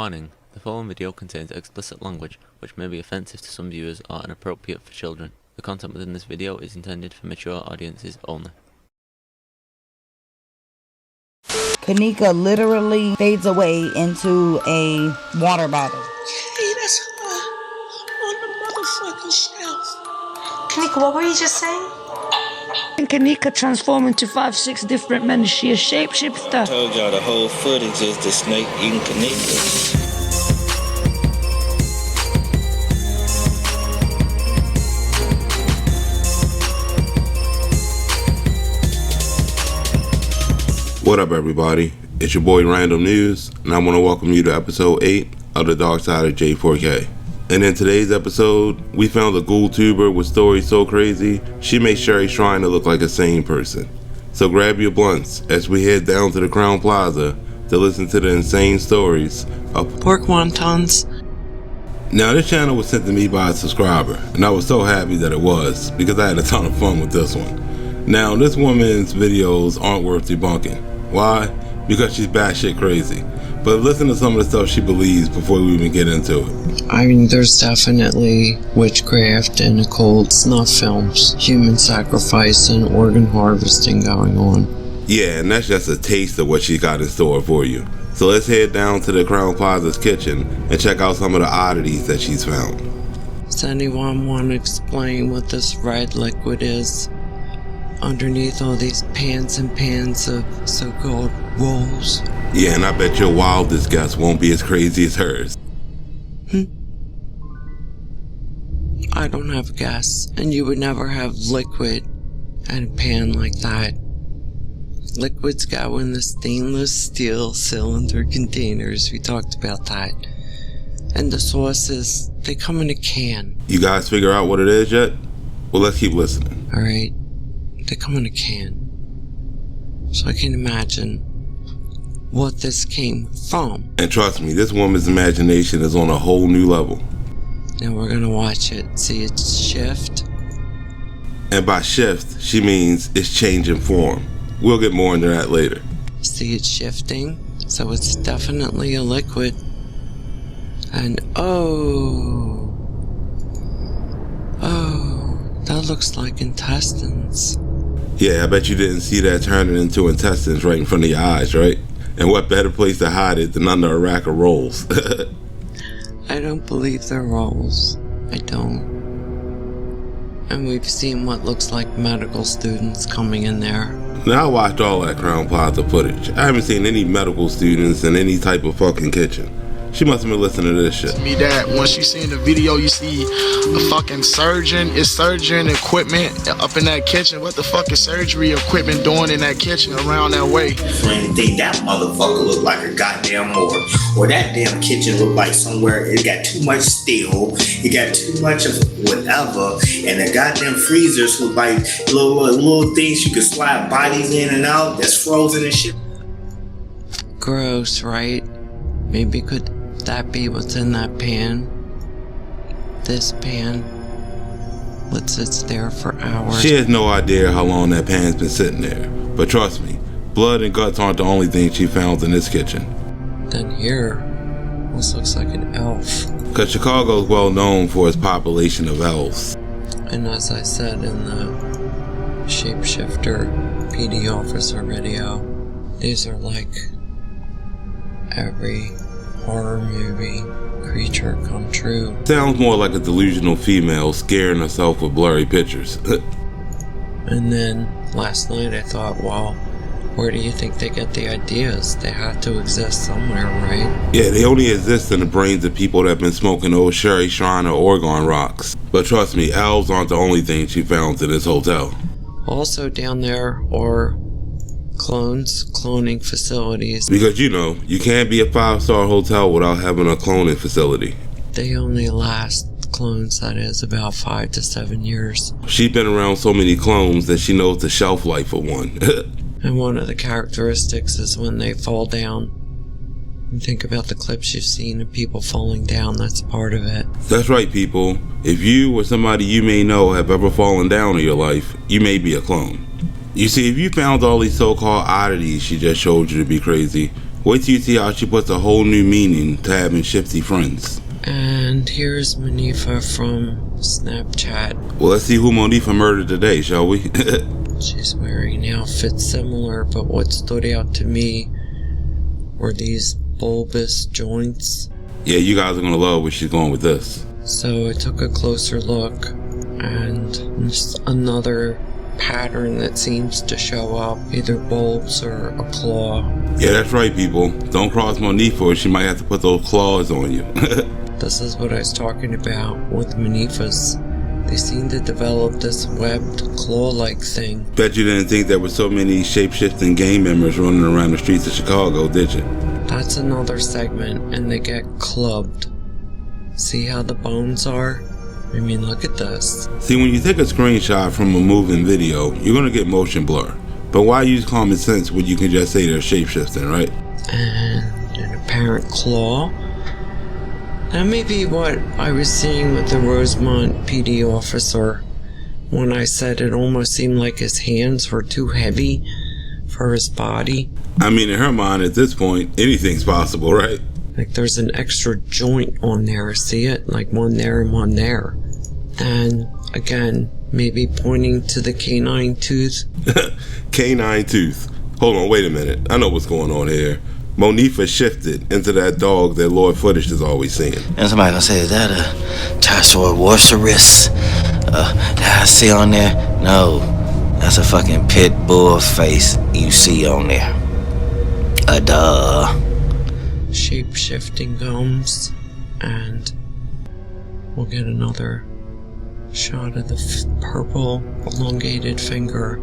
Warning, the following video contains explicit language which may be offensive to some viewers or inappropriate for children. The content within this video is intended for mature audiences only. Kanika literally fades away into a water bottle. Hey, that's her on the motherfucking shelf. Kanika, what were you just saying? And Kanika transformed into 5-6 different men. Is she a shapeshifter? I told y'all the whole footage is the snake eating Kanika. What up, everybody? It's your boy Random News, and I want to welcome you to episode 8 of the Darkside of J4K. And in today's episode, we found a goultuber with stories so crazy, she makes Sherry's trying to look like a sane person. So grab your blunts as we head down to the Crown Plaza to listen to the insane stories of Pork wontons. Now, this channel was sent to me by a subscriber, and I was so happy that it was, because I had a ton of fun with this one. Now, this woman's videos aren't worth debunking. Why? Because she's batshit crazy. But listen to some of the stuff she believes before we even get into it. I mean, there's definitely witchcraft and occult snuff films, human sacrifice and organ harvesting going on. Yeah, and that's just a taste of what she got in store for you. So let's head down to the Crown Plaza's kitchen and check out some of the oddities that she's found. Does anyone want to explain what this red liquid is? Underneath all these pans and pans of so-called rolls. Yeah, and I bet your wildest guess won't be as crazy as hers. I don't have a guess, and you would never have liquid in a pan like that. Liquids go in the stainless steel cylinder containers, we talked about that. And the sauces, they come in a can. You guys figure out what it is yet? Well, let's keep listening. Alright, they come in a can. So I can imagine what this came from. And trust me, this woman's imagination is on a whole new level. Now we're gonna watch it, see it shift. And by shift, she means it's changing form. We'll get more into that later. See it shifting, so it's definitely a liquid. And oh, that looks like intestines. Yeah, I bet you didn't see that turning into intestines right in front of your eyes, right? And what better place to hide it than under a rack of rolls? I don't believe they're rolls. I don't. And we've seen what looks like medical students coming in there. Now I watched all that Crown Plaza footage. I haven't seen any medical students in any type of fucking kitchen. She must have been listening to this shit. Me that once you see in the video, you see a fucking surgeon. It's surgeon equipment up in that kitchen. What the fuck is surgery equipment doing in that kitchen around that way? For anything, that motherfucker look like a goddamn morgue. Or that damn kitchen look like somewhere it got too much steel, it got too much of whatever, and the goddamn freezers look like little things you can slide bodies in and out that's frozen and shit. Gross, right? Maybe could that be what's in that pan? This pan? What sits there for hours? She has no idea how long that pan's been sitting there. But trust me, blood and guts aren't the only thing she found in this kitchen. Then here, this looks like an elf. Cause Chicago's well known for its population of elves. And as I said in the shapeshifter PD officer video, these are like every horror movie creature come true. Sounds more like a delusional female scaring herself with blurry pictures. And then last night I thought, well, where do you think they get the ideas? They have to exist somewhere, right? Yeah, they only exist in the brains of people that have been smoking old Sherry Shrine or Oregon rocks. But trust me, elves aren't the only thing she found in this hotel. Also down there are cloning facilities. Because you know, you can't be a 5-star hotel without having a cloning facility. They only last, clones that is, about 5 to 7 years. She's been around so many clones that she knows the shelf life of one. And one of the characteristics is when they fall down. You think about the clips you've seen of people falling down, that's part of it. That's right, people. If you or somebody you may know have ever fallen down in your life, you may be a clone. You see, if you found all these so-called oddities she just showed you to be crazy, Wait till you see how she puts a whole new meaning to having shifty friends. And here's Manifa from Snapchat. Well, let's see who Monifa murdered today, shall we? She's wearing an outfit similar, but what stood out to me were these bulbous joints. Yeah, you guys are gonna love where she's going with this. So I took a closer look, and just another pattern that seems to show up, either bulbs or a claw. Yeah, that's right, people. Don't cross Monifa or she might have to put those claws on you. This is what I was talking about with Manifas. They seem to develop this webbed claw-like thing. Bet you didn't think there were so many shape-shifting gang members running around the streets of Chicago, did you? That's another segment, and they get clubbed. See how the bones are? I mean, look at this. See, when you take a screenshot from a moving video, you're gonna get motion blur. But why use common sense when you can just say they're shape-shifting, right? And an apparent claw. That may be what I was seeing with the Rosemont PD officer when I said it almost seemed like his hands were too heavy for his body. I mean, in her mind, at this point, anything's possible, right? Like there's an extra joint on there, see it? Like one there and one there. And again, maybe pointing to the canine tooth. Canine tooth. Hold on, wait a minute. I know what's going on here. Monifa shifted into that dog that Lord Footage is always seeing. And somebody gonna say, is that a Tyrannosaurus that I see on there? No, that's a fucking pit bull face you see on there. Duh. Shape-shifting gums, and we'll get another shot of the purple elongated finger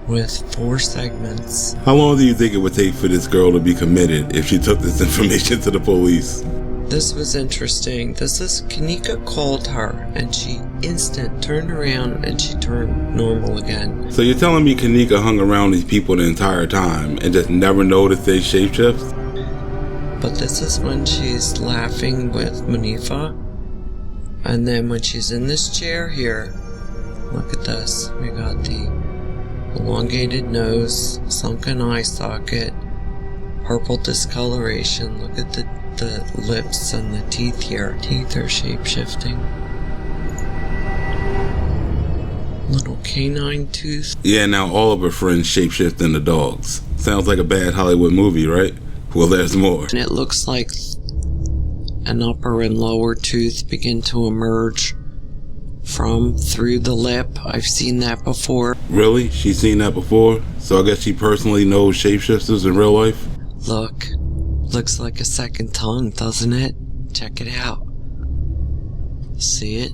with 4 segments. How long do you think it would take for this girl to be committed if she took this information to the police? This was interesting. This is Kanika called her, and she turned around and she turned normal again. So you're telling me Kanika hung around these people the entire time and just never noticed they shapeshift? But this is when she's laughing with Manifa, and then when she's in this chair here, look at this. We got the elongated nose, sunken eye socket, purple discoloration. Look at the lips and the teeth here. Teeth are shape-shifting. Little canine tooth. Yeah, now all of her friends shapeshift into dogs. Sounds like a bad Hollywood movie, right? Well, there's more. And it looks like an upper and lower tooth begin to emerge from through the lip. I've seen that before. Really? She's seen that before? So I guess she personally knows shapeshifters in real life? Look. Looks like a second tongue, doesn't it? Check it out. See it?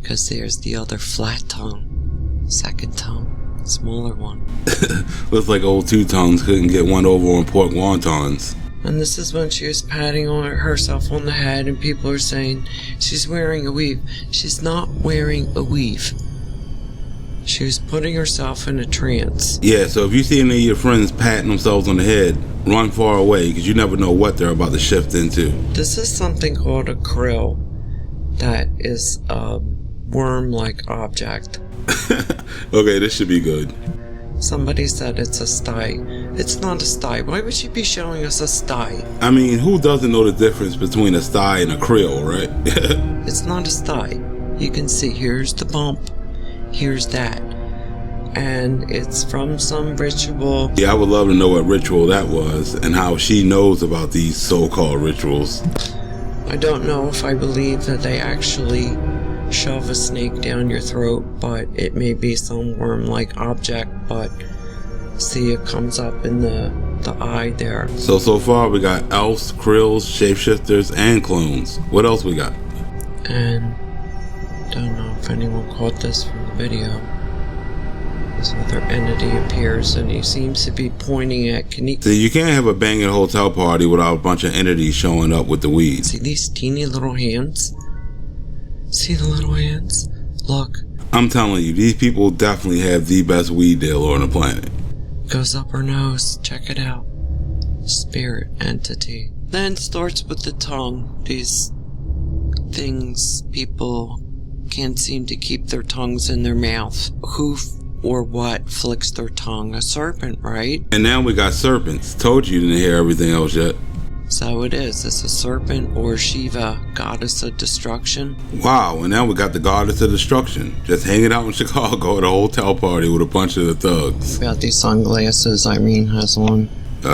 Because there's the other flat tongue. Second tongue. Smaller one. Looks like old Two Tongues couldn't get one over on pork wontons. And this is when she was patting on herself on the head, and people are saying she's wearing a weave. She's not wearing a weave. She was putting herself in a trance. Yeah, so if you see any of your friends patting themselves on the head, run far away, because you never know what they're about to shift into. This is something called a krill that is a worm-like object. Okay, this should be good. Somebody said it's a sty. It's not a sty. Why would she be showing us a sty? I mean, who doesn't know the difference between a sty and a krill, right? It's not a sty. You can see, here's the bump, here's that. And it's from some ritual. Yeah, I would love to know what ritual that was and how she knows about these so-called rituals. I don't know if I believe that they actually shove a snake down your throat, but it may be some worm-like object. But see, it comes up in the eye there. So far we got elves, krills, shapeshifters, and clones. What else we got? And don't know if anyone caught this from the video. This other entity appears, and he seems to be pointing at Kanika. See, you can't have a banging hotel party without a bunch of entities showing up with the weed. See these teeny little hands? See the little hands? Look. I'm telling you, these people definitely have the best weed dealer on the planet. Goes up her nose. Check it out. Spirit entity. Then starts with the tongue. These things, people can't seem to keep their tongues in their mouth. Who or what flicks their tongue? A serpent, right? And now we got serpents. Told you didn't hear everything else yet. So it is. It's a serpent or Shiva, goddess of destruction. Wow, and now we got the goddess of destruction. Just hanging out in Chicago at a hotel party with a bunch of the thugs. About these sunglasses Irene has on.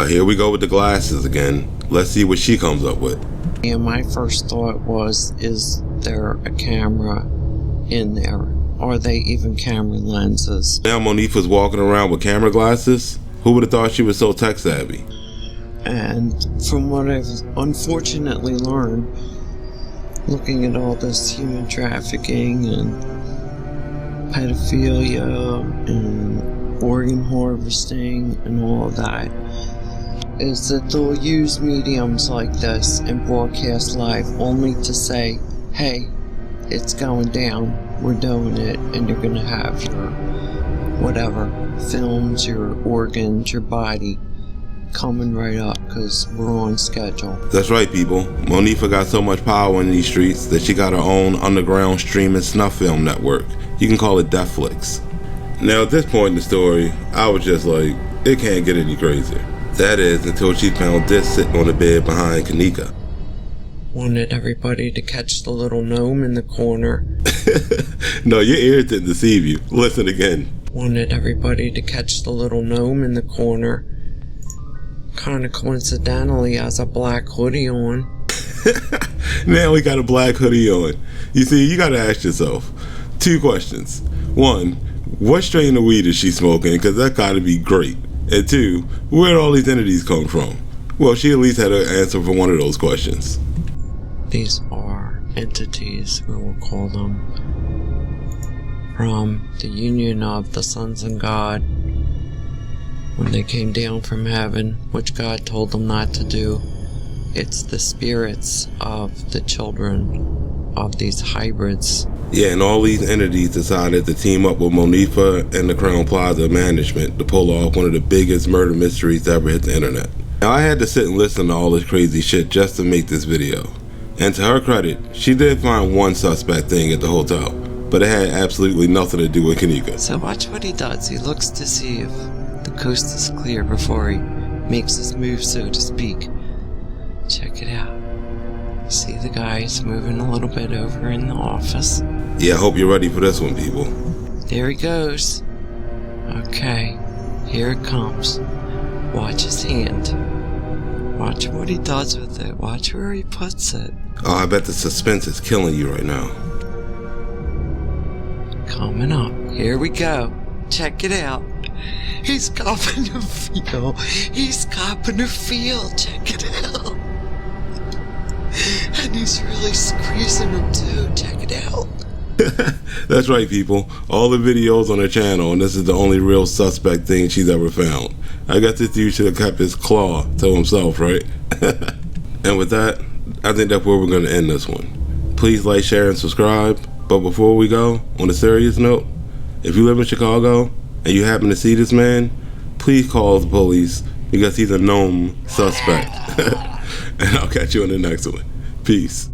Here we go with the glasses again. Let's see what she comes up with. And my first thought was, is there a camera in there? Are they even camera lenses? Now Monifa's walking around with camera glasses. Who would have thought she was so tech savvy? And from what I've unfortunately learned, looking at all this human trafficking and pedophilia and organ harvesting and all of that, is that they'll use mediums like this and broadcast live only to say, hey, it's going down, we're doing it, and you're gonna have your whatever, films, your organs, your body coming right up because we're on schedule. That's right, people. Monifa got so much power in these streets that she got her own underground streaming snuff film network. You can call it Deathflix. Now at this point in the story, I was just like, it can't get any crazier. That is, until she found this sitting on the bed behind Kanika. Wanted everybody to catch the little gnome in the corner. No, your ears didn't deceive you. Listen again. Wanted everybody to catch the little gnome in the corner. Kind of coincidentally has a black hoodie on. Now we got a black hoodie on. You see, you gotta ask yourself 2 questions. 1, what strain of weed is she smoking? Because that gotta be great. And 2, where'd all these entities come from? Well, she at least had an answer for one of those questions. These are entities, we will call them, from the union of the sons of God when they came down from heaven, which God told them not to do. It's the spirits of the children of these hybrids. Yeah, and all these entities decided to team up with Monifa and the Crown Plaza management to pull off one of the biggest murder mysteries to ever hit the internet. Now, I had to sit and listen to all this crazy shit just to make this video. And to her credit, she did find one suspect thing at the hotel, but it had absolutely nothing to do with Kanika. So watch what he does. He looks to see if the coast is clear before he makes his move, so to speak. Check it out. See the guys moving a little bit over in the office. Yeah, I hope you're ready for this one, people. There he goes. Okay, here it comes. Watch his hand. Watch what he does with it. Watch where he puts it. Oh, I bet the suspense is killing you right now. Coming up. Here we go. Check it out. He's copping a feel. He's copping a feel. Check it out. And he's really squeezing him too. Check it out. That's right, people. All the videos on her channel, and this is the only real suspect thing she's ever found. I guess this dude should have kept his claw to himself, right? And with that, I think that's where we're going to end this one. Please like, share, and subscribe. But before we go, on a serious note, if you live in Chicago and you happen to see this man, please call the police because he's a known suspect. And I'll catch you in the next one. Peace.